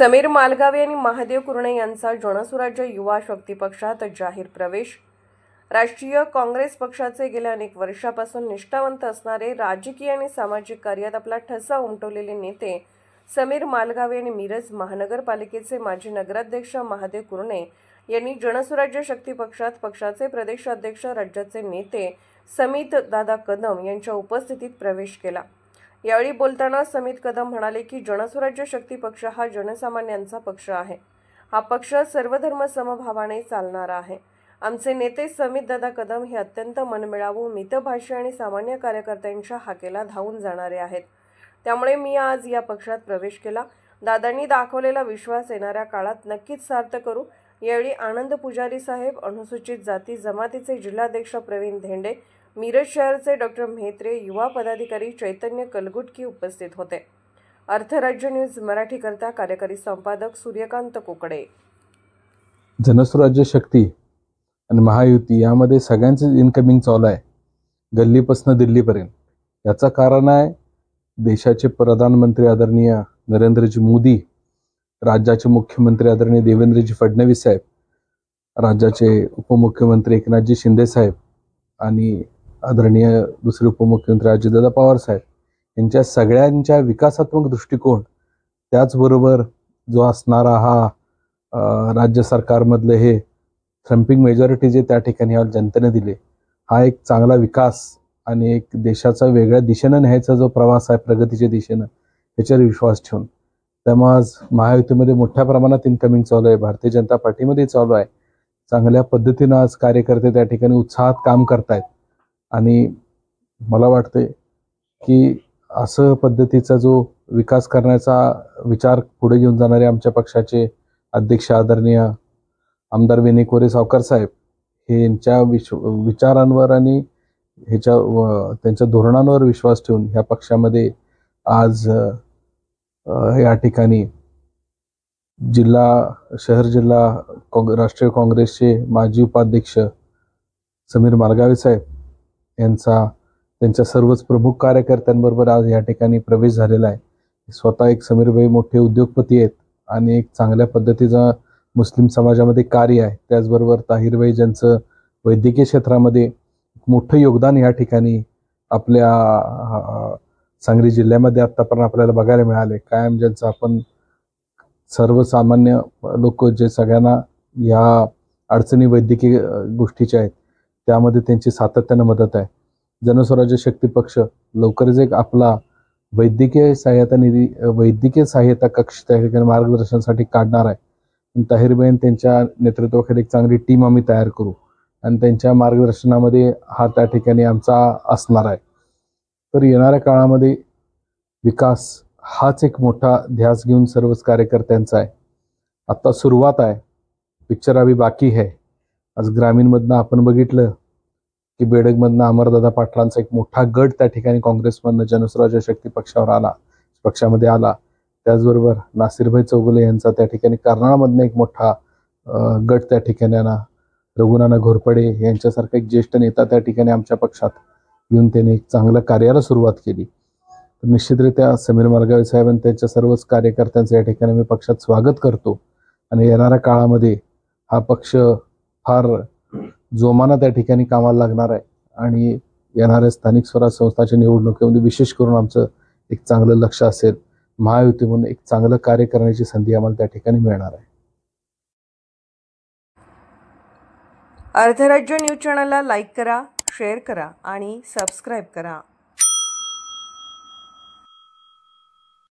समीर मालगावे आणि महादेव कुरणे यांचा जनसुराज्य युवा शक्ती पक्षात जाहीर प्रवेश। राष्ट्रीय काँग्रेस पक्षाचे गेल्या अनेक वर्षापासून निष्ठावंत असणारे राजकीय आणि सामाजिक कार्यात आपला ठसा उमटवलेले नेते समीर मालगावे आणि मिरज महानगरपालिकेचे माजी नगराध्यक्ष महादेव कुरणे यांनी जनसुराज्य शक्ती पक्षात पक्षाचे प्रदेशाध्यक्ष राज्याचे नेते समित दादा कदम यांच्या उपस्थितीत प्रवेश केला। यावेळी बोलताना समित कदम म्हणाले की जनसुराज्य शक्ती पक्ष हा जनसामान्यांचा पक्ष आहे। हा पक्ष सर्वधर्म समभावाने चालणारा आहे। आमचे नेते समित दादा कदम हे अत्यंत मनमिळावू, मितभाषी आणि सामान्य कार्यकर्त्यांच्या हाकेला धावून जाणारे आहेत। त्यामुळे मी आज या पक्षात प्रवेश केला। दादांनी दाखवलेला विश्वास येणाऱ्या काळात नक्कीच सार्थ करू। यावेळी आनंद पुजारी साहेब, अनुसूचित जाती जमातीचे जिल्हाध्यक्ष प्रवीण धेंडे, मिरज शहरचे डॉक्टर म्हेत्रे, युवा पदाधिकारी चैतन्य कलगुटकी उपस्थित होते। अर्थराज्य न्यूज मराठी करता कार्यकारी संपादक सूर्यकांत कोकडे। जनसुराज्य शक्ती आणि महायुती यामध्ये सगळ्यांचे इनकमिंग चालू आहे, गल्लीपासून दिल्लीपर्यंत। याचं कारण आहे देशाचे प्रधानमंत्री आदरणीय नरेंद्रजी मोदी, राज्याचे मुख्यमंत्री आदरणीय देवेंद्रजी फडणवीस साहेब, राज्याचे उपमुख्यमंत्री एकनाथजी शिंदे साहेब आणि आदरणीय दुसरे उपमुख्यमंत्री अजितदादा पवार साहेब यांच्या सगळ्यांच्या विकासात्मक दृष्टिकोन, त्याचबरोबर जो असणारा हा राज्य सरकारमधले हे थ्रम्पिंग मेजॉरिटी जे त्या ठिकाणी जनतेने दिले, हा एक चांगला विकास आणि एक देशाचा वेगळ्या दिशेनं न्यायचा जो प्रवास आहे प्रगतीच्या दिशेनं, याच्यावर विश्वास ठेवून त्यामुळे आज महायुतीमध्ये मोठ्या प्रमाणात इनकमिंग चालू आहे, भारतीय जनता पार्टीमध्ये चालू आहे। चांगल्या पद्धतीनं आज कार्यकर्ते त्या ठिकाणी उत्साहात काम करतायत आणि मला वाटते की असं पद्धतीचा जो विकास करण्याचा विचार पुढे घेऊन जाणारे आमच्या पक्षाचे अध्यक्ष आदरणीय आमदार विनय कोरे सावकार साहेब हे यांच्या विचारांवर आणि त्यांच्या धोरणांवर विश्वास ठेवून ह्या पक्षामध्ये आज या ठिकाणी शहर जिल्हा राष्ट्रीय काँग्रेसचे माजी उपाध्यक्ष समीर मालगावे साहेब यांचा त्यांच्या सर्वच प्रमुख कार्यकर्त्यांबरोबर आज या ठिकाणी प्रवेश झालेला आहे। स्वतः एक समीरभाई मोठे उद्योगपती आहेत आणि एक चांगल्या पद्धतीचा मुस्लिम समाजामध्ये कार्य आहे। त्याचबरोबर ताहिरभाई ज्यांचं वैद्यकीय क्षेत्रामध्ये मोठं योगदान या ठिकाणी आपल्या सांगली जिल्ह्यामध्ये आतापर्यंत आपल्याला बघायला मिळाले। कायम ज्यांचं आपण सर्वसामान्य लोक जे सगळ्यांना या अडचणी वैद्यकीय गोष्टीच्या आहेत त्यामध्ये त्यांची सातत्यानं मदत आहे। जनसुराज्य शक्ती पक्ष लवकरच एक आपला वैद्यकीय सहाय्यता कक्ष त्या ठिकाणी मार्गदर्शनासाठी काढणार आहे। ताहिरबाईन त्यांच्या नेतृत्वाखाली एक चांगली टीम आम्ही तयार करू आणि त्यांच्या मार्गदर्शनामध्ये हा त्या ठिकाणी आमचा असणार आहे। तर येणाऱ्या काळामध्ये विकास हाच एक मोठा ध्यास घेऊन सर्वच कार्यकर्त्यांचा आहे। आता सुरुवात आहे, पिक्चर अभी बाकी है। आज ग्रामीणमधनं आपण बघितलं की बेडगमधनं अमरदादा पाटलांचा एक मोठा गट त्या ठिकाणी काँग्रेसमधनं जनसुराज्य शक्ती पक्षामध्ये आला। त्याचबरोबर नासिरभाई चौगुले यांचा त्या ठिकाणी कर्नाळमधनं एक मोठा गट त्या ठिकाणी रघुनाना घोरपडे यांच्यासारखा एक ज्येष्ठ नेता त्या ठिकाणी आमच्या पक्षात येऊन त्याने एक चांगल्या कार्याला सुरुवात केली। तर निश्चितरित्या समीर मालगावे साहेब आणि त्यांच्या सर्वच कार्यकर्त्यांचं या ठिकाणी मी पक्षात स्वागत करतो आणि येणाऱ्या काळामध्ये हा पक्ष फार जोमानं त्या ठिकाणी कामाला लागणार आहे आणि येणाऱ्या स्थानिक स्वराज्य संस्थांच्या निवडणुकीमध्ये विशेष करून आमचं एक चांगलं लक्ष असेल। महायुती म्हणून एक चांगलं कार्य करण्याची संधी आम्हाला त्या ठिकाणी मिळणार आहे। अर्थराज्य न्यूज चॅनलला लाईक करा, शेअर करा आणि सबस्क्राईब करा।